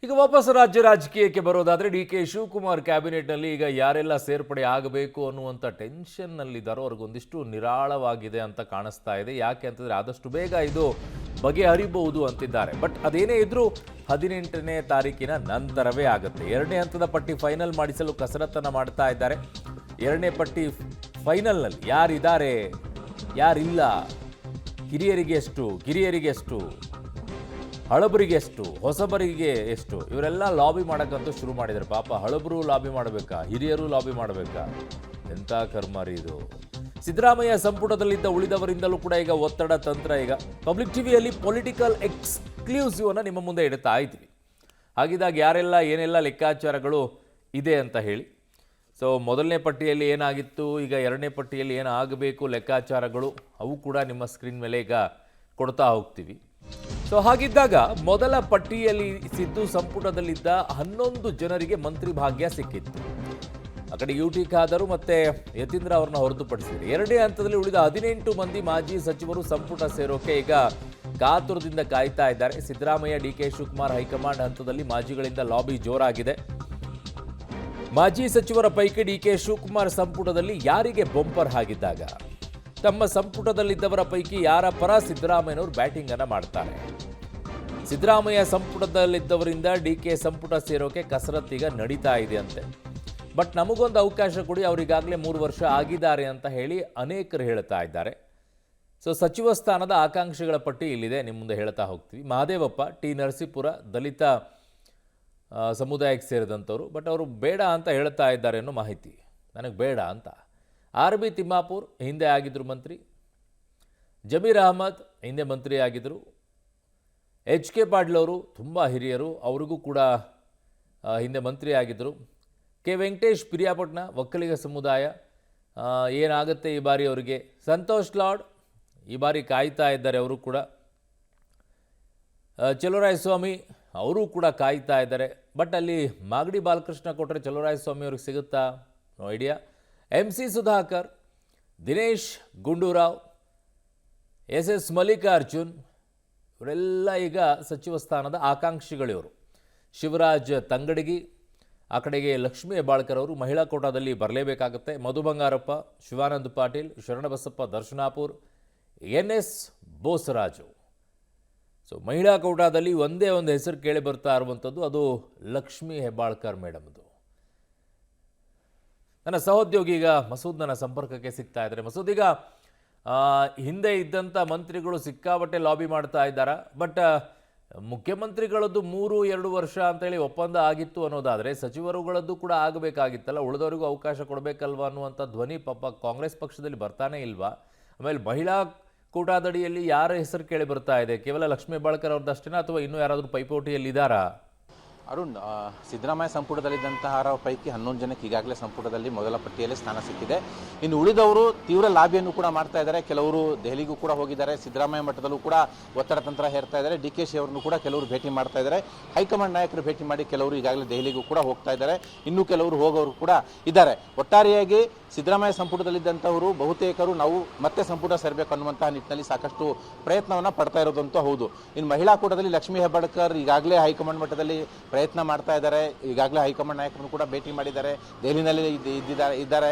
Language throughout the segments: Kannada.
ಈಗ ವಾಪಸ್ ರಾಜಕೀಯಕ್ಕೆ ಬರೋದಾದ್ರೆ ಡಿ ಕೆ ಶಿವಕುಮಾರ್ ಕ್ಯಾಬಿನೆಟ್ನಲ್ಲಿ ಈಗ ಯಾರೆಲ್ಲ ಸೇರ್ಪಡೆ ಆಗಬೇಕು ಅನ್ನುವಂಥ ಟೆನ್ಷನ್ನಲ್ಲಿದ್ದಾರೋ ಅವ್ರಿಗೊಂದಿಷ್ಟು ನಿರಾಳವಾಗಿದೆ ಅಂತ ಕಾಣಿಸ್ತಾ ಇದೆ. ಯಾಕೆ ಅಂತಂದರೆ ಆದಷ್ಟು ಬೇಗ ಇದು ಬಗೆಹರಿಬಹುದು ಅಂತಿದ್ದಾರೆ. ಬಟ್ ಅದೇನೇ ಇದ್ರೂ 18ನೇ ತಾರೀಕಿನ ನಂತರವೇ ಆಗುತ್ತೆ. 2ನೇ ಹಂತದ ಪಟ್ಟಿ ಫೈನಲ್ ಮಾಡಿಸಲು ಕಸರತ್ತನ್ನು ಮಾಡ್ತಾ ಇದ್ದಾರೆ. 2ನೇ ಪಟ್ಟಿ ಫೈನಲ್ನಲ್ಲಿ ಯಾರಿದ್ದಾರೆ, ಯಾರಿಲ್ಲ, ಹಿರಿಯರಿಗೆ ಎಷ್ಟು, ಕಿರಿಯರಿಗೆ ಎಷ್ಟು, ಹಳಬರಿಗೆ ಎಷ್ಟು, ಹೊಸಬರಿಗೆ ಎಷ್ಟು, ಇವರೆಲ್ಲ ಲಾಬಿ ಮಾಡೋಕ್ಕಂತೂ ಶುರು ಮಾಡಿದ್ದಾರೆ. ಪಾಪ ಹಳಬರು ಲಾಬಿ ಮಾಡಬೇಕಾ, ಹಿರಿಯರು ಲಾಬಿ ಮಾಡಬೇಕಾ? ಎಂಥ ಕರ್ಮಾರಿ ಇದು. ಸಿದ್ದರಾಮಯ್ಯ ಸಂಪುಟದಲ್ಲಿದ್ದ ಉಳಿದವರಿಂದಲೂ ಕೂಡ ಈಗ ಒತ್ತಡ ತಂತ್ರ. ಈಗ ಪಬ್ಲಿಕ್ ಟಿವಿಯಲ್ಲಿ ಪೊಲಿಟಿಕಲ್ ಎಕ್ಸ್ಕ್ಲೂಸಿವ್ ಅನ್ನು ನಿಮ್ಮ ಮುಂದೆ ಇಡ್ತಾ ಇದ್ವಿ. ಹಾಗಿದ್ದಾಗ ಯಾರೆಲ್ಲ ಏನೆಲ್ಲ ಲೆಕ್ಕಾಚಾರಗಳು ಇದೆ ಅಂತ ಹೇಳಿ. ಸೊ ಮೊದಲನೇ ಪಟ್ಟಿಯಲ್ಲಿ ಏನಾಗಿತ್ತು, ಈಗ 2ನೇ ಪಟ್ಟಿಯಲ್ಲಿ ಏನಾಗಬೇಕು ಲೆಕ್ಕಾಚಾರಗಳು, ಅವು ಕೂಡ ನಿಮ್ಮ ಸ್ಕ್ರೀನ್ ಮೇಲೆ ಈಗ ಕೊಡ್ತಾ ಹೋಗ್ತೀವಿ. ಸೊ ಹಾಗಿದ್ದಾಗ ಮೊದಲ ಪಟ್ಟಿಯಲ್ಲಿ ಸಿದ್ದು ಸಂಪುಟದಲ್ಲಿದ್ದ 11 ಜನರಿಗೆ ಮಂತ್ರಿ ಭಾಗ್ಯ ಸಿಕ್ಕಿತ್ತು. ಆ ಕಡೆ ಯುಟಿ ಖಾದರ್ ಮತ್ತೆ ಯತೀಂದ್ರ ಅವರನ್ನ ಹೊರತುಪಡಿಸಿದೆ 2ನೇ ಹಂತದಲ್ಲಿ ಉಳಿದ 18 ಮಂದಿ ಮಾಜಿ ಸಚಿವರು ಸಂಪುಟ ಸೇರೋಕೆ ಈಗ ಕಾತುರದಿಂದ ಕಾಯ್ತಾ ಇದ್ದಾರೆ. Siddaramaiah, D K Shivakumar high command ಹಂತದಲ್ಲಿ ಮಾಜಿಗಳಿಂದ ಲಾಬಿ ಜೋರಾಗಿದೆ. ಮಾಜಿ ಸಚಿವರ ಪೈಕಿ ಡಿ ಕೆ ಶಿವಕುಮಾರ್ ಸಂಪುಟದಲ್ಲಿ ಯಾರಿಗೆ ಬಂಪರ್ ಆಗಿದ್ದಾಗ ತಮ್ಮ ಸಂಪುಟದಲ್ಲಿದ್ದವರ ಪೈಕಿ ಯಾರ ಪರ ಸಿದ್ದರಾಮಯ್ಯನವರು ಬ್ಯಾಟಿಂಗ್ ಅನ್ನು ಮಾಡ್ತಾರೆ. ಸಿದ್ದರಾಮಯ್ಯ ಸಂಪುಟದಲ್ಲಿದ್ದವರಿಂದ ಡಿ ಕೆ ಸಂಪುಟ ಸೇರೋಕೆ ಕಸರತ್ತೀಗ ನಡೀತಾ ಇದೆ ಅಂತೆ. ಬಟ್ ನಮಗೊಂದು ಅವಕಾಶ ಕೊಡಿ, ಅವರಿಗಾಗಲೇ 3 ವರ್ಷ ಆಗಿದ್ದಾರೆ ಅಂತ ಹೇಳಿ ಅನೇಕರು ಹೇಳ್ತಾ ಇದ್ದಾರೆ. ಸೊ ಸಚಿವ ಸ್ಥಾನದ ಆಕಾಂಕ್ಷಿಗಳ ಪಟ್ಟಿ ಇಲ್ಲಿದೆ, ನಿಮ್ಮ ಮುಂದೆ ಹೇಳ್ತಾ ಹೋಗ್ತೀವಿ. ಮಹದೇವಪ್ಪ, ಟಿ ನರಸೀಪುರ, ದಲಿತ ಸಮುದಾಯಕ್ಕೆ ಸೇರಿದಂಥವ್ರು. ಬಟ್ ಅವರು ಬೇಡ ಅಂತ ಹೇಳ್ತಾ ಇದ್ದಾರೆ ಅನ್ನೋ ಮಾಹಿತಿ, ನನಗೆ ಬೇಡ ಅಂತ. ಆರ್ ಬಿ ತಿಮ್ಮಾಪುರ್ ಹಿಂದೆ ಆಗಿದ್ದರು ಮಂತ್ರಿ. ಜಮೀರ್ ಅಹಮದ್ ಹಿಂದೆ ಮಂತ್ರಿ ಆಗಿದ್ದರು. ಎಚ್ ಕೆ ಪಾಟೀಲ್ ಅವರು ತುಂಬ ಹಿರಿಯರು, ಅವರಿಗೂ ಕೂಡ ಹಿಂದೆ ಮಂತ್ರಿ ಆಗಿದ್ದರು. ಕೆ ವೆಂಕಟೇಶ್, ಪಿರಿಯಾಪಟ್ಟಣ, ಒಕ್ಕಲಿಗ ಸಮುದಾಯ, ಏನಾಗುತ್ತೆ ಈ ಬಾರಿ ಅವರಿಗೆ. ಸಂತೋಷ್ ಲಾಡ್ ಈ ಬಾರಿ ಕಾಯ್ತಾ ಇದ್ದಾರೆ, ಅವರು ಕೂಡ. ಚಲುವರಾಯಸ್ವಾಮಿ ಅವರು ಕೂಡ ಕಾಯ್ತಾ ಇದ್ದಾರೆ. ಬಟ್ ಅಲ್ಲಿ ಮಾಗಡಿ ಬಾಲಕೃಷ್ಣ ಕೊಟ್ಟರೆ ಚಲುವರಾಯಸ್ವಾಮಿ ಅವ್ರಿಗೆ ಸಿಗುತ್ತಾ? No idea. M C Sudhakar, Dinesh Gundurao, S S Mallikarjun ಇವರೆಲ್ಲ ಈಗ ಸಚಿವ ಸ್ಥಾನದ ಆಕಾಂಕ್ಷಿಗಳಿವರು. ಶಿವರಾಜ್ ತಂಗಡಗಿ, ಆ ಕಡೆಗೆ ಲಕ್ಷ್ಮೀ ಹೆಬ್ಬಾಳ್ಕರ್ ಅವರು ಮಹಿಳಾ ಕೋಟಾದಲ್ಲಿ ಬರಲೇಬೇಕಾಗುತ್ತೆ. Madhu Bangarappa, Shivananda Patil, Sharanabasappa Darshanapur, N S Bosaraju. So ಮಹಿಳಾ ಕೋಟಾದಲ್ಲಿ ಒಂದೇ ಒಂದು ಹೆಸರು ಕೇಳಿ ಬರ್ತಾ ಇರುವಂಥದ್ದು, ಅದು ಲಕ್ಷ್ಮೀ ಹೆಬ್ಬಾಳ್ಕರ್ ಮೇಡಮ್ದು. ನನ್ನ ಸಹೋದ್ಯೋಗಿ ಈಗ ಮಸೂದ್ ನನ್ನ ಸಂಪರ್ಕಕ್ಕೆ ಸಿಗ್ತಾ ಇದ್ದಾರೆ. ಮಸೂದ್, ಈಗ ಹಿಂದೆ ಇದ್ದಂಥ ಮಂತ್ರಿಗಳು ಸಿಕ್ಕಾಪಟ್ಟೆ ಲಾಬಿ ಮಾಡ್ತಾ ಇದ್ದಾರೆ. ಬಟ್ ಮುಖ್ಯಮಂತ್ರಿಗಳದ್ದು 3-2 ವರ್ಷ ಅಂತೇಳಿ ಒಪ್ಪಂದ ಆಗಿತ್ತು ಅನ್ನೋದಾದರೆ ಸಚಿವರುಗಳದ್ದು ಕೂಡ ಆಗಬೇಕಾಗಿತ್ತಲ್ಲ, ಉಳಿದವರಿಗೂ ಅವಕಾಶ ಕೊಡಬೇಕಲ್ವ ಅನ್ನುವಂಥ ಧ್ವನಿ ಪಾಪ ಕಾಂಗ್ರೆಸ್ ಪಕ್ಷದಲ್ಲಿ ಬರ್ತಾನೆ ಇಲ್ವಾ? ಆಮೇಲೆ ಮಹಿಳಾ ಕೂಟಾದಡಿಯಲ್ಲಿ ಯಾರ ಹೆಸರು ಕೇಳಿ ಬರ್ತಾ ಇದೆ? ಕೇವಲ ಲಕ್ಷ್ಮೀ ಹೆಬ್ಬಾಳ್ಕರ್ ಅವ್ರದ್ದಷ್ಟೇನಾ ಅಥವಾ ಇನ್ನೂ ಯಾರಾದರೂ ಪೈಪೋಟಿಯಲ್ಲಿ ಇದ್ದಾರಾ? ಅರುಣ್, ಸಿದ್ದರಾಮಯ್ಯ ಸಂಪುಟದಲ್ಲಿದ್ದಂತಹ ಪೈಕಿ 11 ಜನಕ್ಕೆ ಈಗಾಗಲೇ ಸಂಪುಟದಲ್ಲಿ ಮೊದಲ ಪಟ್ಟಿಯಲ್ಲಿ ಸ್ಥಾನ ಸಿಕ್ಕಿದೆ. ಇನ್ನು ಉಳಿದವರು ತೀವ್ರ ಲಾಬಿಯನ್ನು ಕೂಡ ಮಾಡ್ತಾ ಇದ್ದಾರೆ. ಕೆಲವರು ದೆಹಲಿಗೂ ಕೂಡ ಹೋಗಿದ್ದಾರೆ. ಸಿದ್ದರಾಮಯ್ಯ ಮಟ್ಟದಲ್ಲೂ ಕೂಡ ಒತ್ತಡ ತಂತ್ರ ಹೇರ್ತಾ ಇದ್ದಾರೆ. ಡಿ ಕೆ ಶಿ ಅವರನ್ನು ಕೂಡ ಕೆಲವರು ಭೇಟಿ ಮಾಡ್ತಾ ಇದ್ದಾರೆ. ಹೈಕಮಾಂಡ್ ನಾಯಕರು ಭೇಟಿ ಮಾಡಿ ಕೆಲವರು ಈಗಾಗಲೇ ದೆಹಲಿಗೂ ಕೂಡ ಹೋಗ್ತಾ ಇದ್ದಾರೆ. ಇನ್ನೂ ಕೆಲವರು ಹೋಗೋರು ಕೂಡ ಇದ್ದಾರೆ. ಒಟ್ಟಾರೆಯಾಗಿ ಸಿದ್ದರಾಮಯ್ಯ ಸಂಪುಟದಲ್ಲಿದ್ದಂಥವರು ಬಹುತೇಕರು ನಾವು ಮತ್ತೆ ಸಂಪುಟ ಸೇರಬೇಕು ಅನ್ನುವಂತಹ ನಿಟ್ಟಿನಲ್ಲಿ ಸಾಕಷ್ಟು ಪ್ರಯತ್ನವನ್ನು ಪಡ್ತಾ ಇರೋದಂತೂ ಹೌದು. ಇನ್ನು ಮಹಿಳಾ ಕೂಟದಲ್ಲಿ ಲಕ್ಷ್ಮೀ ಹೆಬ್ಬಾಳ್ಕರ್ ಈಗಾಗಲೇ ಹೈಕಮಾಂಡ್ ಮಟ್ಟದಲ್ಲಿ ಪ್ರಯತ್ನ ಮಾಡ್ತಾ ಇದ್ದಾರೆ. ಈಗಾಗಲೇ ಹೈಕಮಾಂಡ್ ನಾಯಕರನ್ನು ಕೂಡ ಭೇಟಿ ಮಾಡಿದ್ದಾರೆ, ದೆಹಲಿನಲ್ಲಿ ಇದ್ದಾರೆ.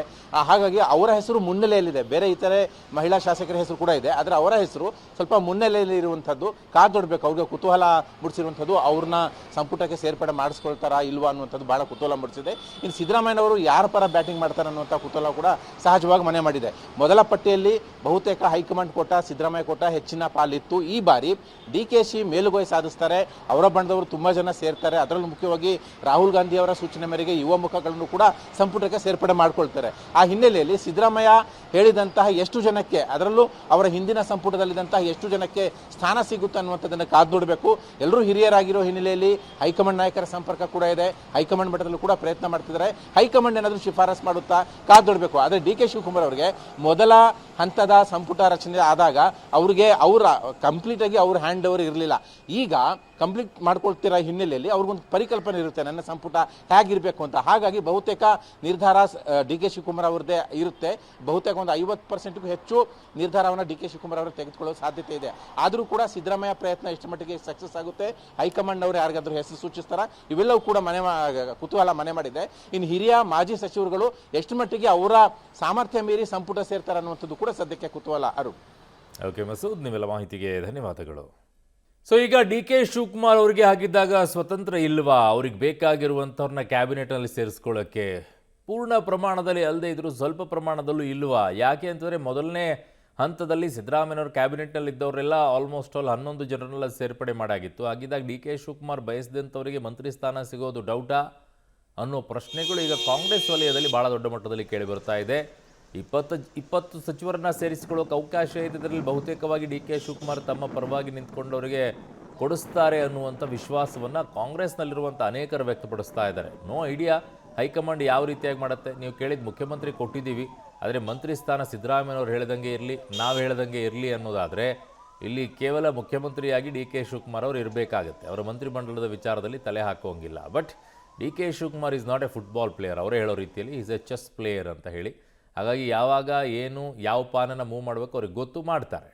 ಹಾಗಾಗಿ ಅವರ ಹೆಸರು ಮುನ್ನೆಲೆಯಲ್ಲಿದೆ. ಬೇರೆ ಇತರೆ ಮಹಿಳಾ ಶಾಸಕರ ಹೆಸರು ಕೂಡ ಇದೆ, ಆದರೆ ಅವರ ಹೆಸರು ಸ್ವಲ್ಪ ಮುನ್ನೆಲೆಯಲ್ಲಿ ಇರುವಂಥದ್ದು. ಕಾದೊಡ್ಬೇಕು, ಅವ್ರಿಗೆ ಕುತೂಹಲ ಮೂಡಿಸಿರುವಂಥದ್ದು. ಅವ್ರನ್ನ ಸಂಪುಟಕ್ಕೆ ಸೇರ್ಪಡೆ ಮಾಡಿಸ್ಕೊಳ್ತಾರಾ ಇಲ್ವಾ ಅನ್ನುವಂಥದ್ದು ಬಹಳ ಕುತೂಹಲ ಮೂಡಿಸಿದೆ. ಇನ್ನು ಸಿದ್ದರಾಮಯ್ಯನವರು ಯಾರ ಪರ ಬ್ಯಾಟಿಂಗ್ ಮಾಡ್ತಾರೆ ಅನ್ನುವಂಥ ಕುತೂಹಲ ಕೂಡ ಸಹಜವಾಗಿ ಮನೆ ಮಾಡಿದೆ. ಮೊದಲ ಪಟ್ಟಿಯಲ್ಲಿ ಬಹುತೇಕ ಹೈಕಮಾಂಡ್ ಕೋಟ, ಸಿದ್ದರಾಮಯ್ಯ ಕೋಟ ಹೆಚ್ಚಿನ ಪಾಲಿತ್ತು. ಈ ಬಾರಿ ಡಿ ಕೆ ಶಿ ಮೇಲುಗೈ ಸಾಧಿಸ್ತಾರೆ. ಅವರ ಬಣದವರು ತುಂಬಾ ಜನ ಸೇರ್ತಾರೆ. ಅದರಲ್ಲೂ ಮುಖ್ಯವಾಗಿ ರಾಹುಲ್ ಗಾಂಧಿ ಅವರ ಸೂಚನೆ ಮೇರೆಗೆ ಯುವ ಮುಖಗಳನ್ನು ಕೂಡ ಸಂಪುಟಕ್ಕೆ ಸೇರ್ಪಡೆ ಮಾಡ್ಕೊಳ್ತಾರೆ. ಆ ಹಿನ್ನೆಲೆಯಲ್ಲಿ ಸಿದ್ದರಾಮಯ್ಯ ಹೇಳಿದಂತಹ ಎಷ್ಟು ಜನಕ್ಕೆ, ಅದರಲ್ಲೂ ಅವರ ಹಿಂದಿನ ಸಂಪುಟದಲ್ಲಿದ್ದಂತಹ ಎಷ್ಟು ಜನಕ್ಕೆ ಸ್ಥಾನ ಸಿಗುತ್ತೆ ಅನ್ನುವಂಥದ್ದನ್ನು ಕಾದು ನೋಡಬೇಕು. ಎಲ್ಲರೂ ಹಿರಿಯರಾಗಿರೋ ಹಿನ್ನೆಲೆಯಲ್ಲಿ ಹೈಕಮಾಂಡ್ ನಾಯಕರ ಸಂಪರ್ಕ ಕೂಡ ಇದೆ. ಹೈಕಮಾಂಡ್ ಮಟ್ಟದಲ್ಲೂ ಕೂಡ ಪ್ರಯತ್ನ ಮಾಡ್ತಿದ್ದಾರೆ. ಹೈಕಮಾಂಡ್ ಏನಾದರೂ ಶಿಫಾರಸ್ ಮಾಡುತ್ತಾ ಕಾದು ನೋಡಬೇಕು. ಆದರೆ ಡಿ ಕೆ ಶಿವಕುಮಾರ್ ಅವರಿಗೆ ಮೊದಲ ಹಂತದ ಸಂಪುಟ ರಚನೆ ಆದಾಗ ಅವರಿಗೆ ಕಂಪ್ಲೀಟ್ ಆಗಿ ಅವ್ರ ಹ್ಯಾಂಡ್ ಓವರ್ ಇರಲಿಲ್ಲ. ಈಗ ಕಂಪ್ಲೀಟ್ ಮಾಡ್ಕೊಳ್ತಿರೋ ಹಿನ್ನೆಲೆಯಲ್ಲಿ ಅವ್ರಿಗೊಂದು ಪರಿಕಲ್ಪನೆ ಇರುತ್ತೆ ನನ್ನ ಸಂಪುಟ ಹೇಗಿರಬೇಕು ಅಂತ. ಹಾಗಾಗಿ ಬಹುತೇಕ ನಿರ್ಧಾರ ಡಿ ಕೆ ಶಿವಕುಮಾರ್ ಅವ್ರದ್ದೇ ಇರುತ್ತೆ. ಬಹುತೇಕ ಒಂದು 50%ಗೂ ಹೆಚ್ಚು ನಿರ್ಧಾರವನ್ನು ಡಿ ಕೆ ಶಿವಕುಮಾರ್ ಅವರು ತೆಗೆದುಕೊಳ್ಳೋ ಸಾಧ್ಯತೆ ಇದೆ. ಆದರೂ ಕೂಡ ಸಿದ್ದರಾಮಯ್ಯ ಪ್ರಯತ್ನ ಎಷ್ಟು ಮಟ್ಟಿಗೆ ಸಕ್ಸಸ್ ಆಗುತ್ತೆ, ಹೈಕಮಾಂಡ್ ಅವರು ಯಾರಿಗಾದ್ರೂ ಹೆಸರು ಸೂಚಿಸ್ತಾರ, ಇವೆಲ್ಲವೂ ಕೂಡ ಕುತೂಹಲ ಮನೆ ಮಾಡಿದೆ. ಇನ್ನು ಹಿರಿಯ ಮಾಜಿ ಸಚಿವರುಗಳು ಎಷ್ಟು ಮಟ್ಟಿಗೆ ಅವರ ಸಾಮರ್ಥ್ಯ ಮೀರಿ ಸಂಪುಟ ಸೇರ್ತಾರೆ ಅನ್ನುವಂಥದ್ದು ಕೂಡ ಸದ್ಯಕ್ಕೆ ಕುತೂಹಲ. ಅರುಣ್. ಓಕೆ ಮಸೂದ್, ನಿಮ್ಮೆಲ್ಲ ಮಾಹಿತಿಗೆ ಧನ್ಯವಾದಗಳು. ಸೊ ಈಗ ಡಿ ಕೆ ಶಿವಕುಮಾರ್ ಅವರಿಗೆ ಆಗಿದ್ದಾಗ ಸ್ವತಂತ್ರ ಇಲ್ವಾ, ಅವ್ರಿಗೆ ಬೇಕಾಗಿರುವಂಥವ್ರನ್ನ ಕ್ಯಾಬಿನೆಟ್ನಲ್ಲಿ ಸೇರಿಸ್ಕೊಳ್ಳೋಕ್ಕೆ? ಪೂರ್ಣ ಪ್ರಮಾಣದಲ್ಲಿ ಅಲ್ಲದೆ ಇದ್ರು ಸ್ವಲ್ಪ ಪ್ರಮಾಣದಲ್ಲೂ ಇಲ್ವಾ? ಯಾಕೆ ಅಂತಂದರೆ ಮೊದಲನೇ ಹಂತದಲ್ಲಿ ಸಿದ್ದರಾಮಯ್ಯನವ್ರ ಕ್ಯಾಬಿನೆಟ್ನಲ್ಲಿ ಇದ್ದವರೆಲ್ಲ ಆಲ್ಮೋಸ್ಟ್ ಆಲ್ 11 ಜನರನ್ನೆಲ್ಲ ಸೇರ್ಪಡೆ ಮಾಡಾಗಿತ್ತು. ಹಾಗಿದ್ದಾಗ ಡಿ ಕೆ ಶಿವಕುಮಾರ್ ಬಯಸಿದಂಥವರಿಗೆ ಮಂತ್ರಿ ಸ್ಥಾನ ಸಿಗೋದು ಡೌಟಾ ಅನ್ನೋ ಪ್ರಶ್ನೆಗಳು ಈಗ ಕಾಂಗ್ರೆಸ್ ವಲಯದಲ್ಲಿ ಭಾಳ ದೊಡ್ಡ ಮಟ್ಟದಲ್ಲಿ ಕೇಳಿ ಬರ್ತಾ ಇದೆ. 20 ಸಚಿವರನ್ನ ಸೇರಿಸಿಕೊಳ್ಳೋಕೆ ಅವಕಾಶ ಇದೆ. ಇದರಲ್ಲಿ ಬಹುತೇಕವಾಗಿ ಡಿ ಕೆ ಶಿವಕುಮಾರ್ ತಮ್ಮ ಪರವಾಗಿ ನಿಂತ್ಕೊಂಡವರಿಗೆ ಕೊಡಿಸ್ತಾರೆ ಅನ್ನುವಂಥ ವಿಶ್ವಾಸವನ್ನು ಕಾಂಗ್ರೆಸ್ನಲ್ಲಿರುವಂಥ ಅನೇಕರು ವ್ಯಕ್ತಪಡಿಸ್ತಾ ಇದ್ದಾರೆ. ನೋ ಐಡಿಯಾ ಹೈಕಮಾಂಡ್ ಯಾವ ರೀತಿಯಾಗಿ ಮಾಡುತ್ತೆ. ನೀವು ಕೇಳಿದ ಮುಖ್ಯಮಂತ್ರಿ ಕೊಟ್ಟಿದ್ದೀವಿ, ಆದರೆ ಮಂತ್ರಿ ಸ್ಥಾನ ಸಿದ್ದರಾಮಯ್ಯನವ್ರು ಹೇಳ್ದಂಗೆ ಇರಲಿ, ನಾವು ಹೇಳ್ದಂಗೆ ಇರಲಿ ಅನ್ನೋದಾದರೆ ಇಲ್ಲಿ ಕೇವಲ ಮುಖ್ಯಮಂತ್ರಿಯಾಗಿ ಡಿ ಕೆ ಶಿವಕುಮಾರ್ ಅವರು ಇರಬೇಕಾಗುತ್ತೆ. ಅವರ ಮಂತ್ರಿಮಂಡಲದ ವಿಚಾರದಲ್ಲಿ ತಲೆ ಹಾಕೋಂಗಿಲ್ಲ. But D K Shivakumar is not a football player. ಅವರೇ ಹೇಳೋ ರೀತಿಯಲ್ಲಿ ಈಸ್ ಎ ಚೆಸ್ ಪ್ಲೇಯರ್ ಅಂತ ಹೇಳಿ. ಹಾಗಾಗಿ ಯಾವಾಗ ಏನು ಯಾವ ಪಾನನ ಮೂವ್ ಮಾಡಬೇಕು ಅವ್ರಿಗೆ ಗೊತ್ತು, ಮಾಡ್ತಾರೆ.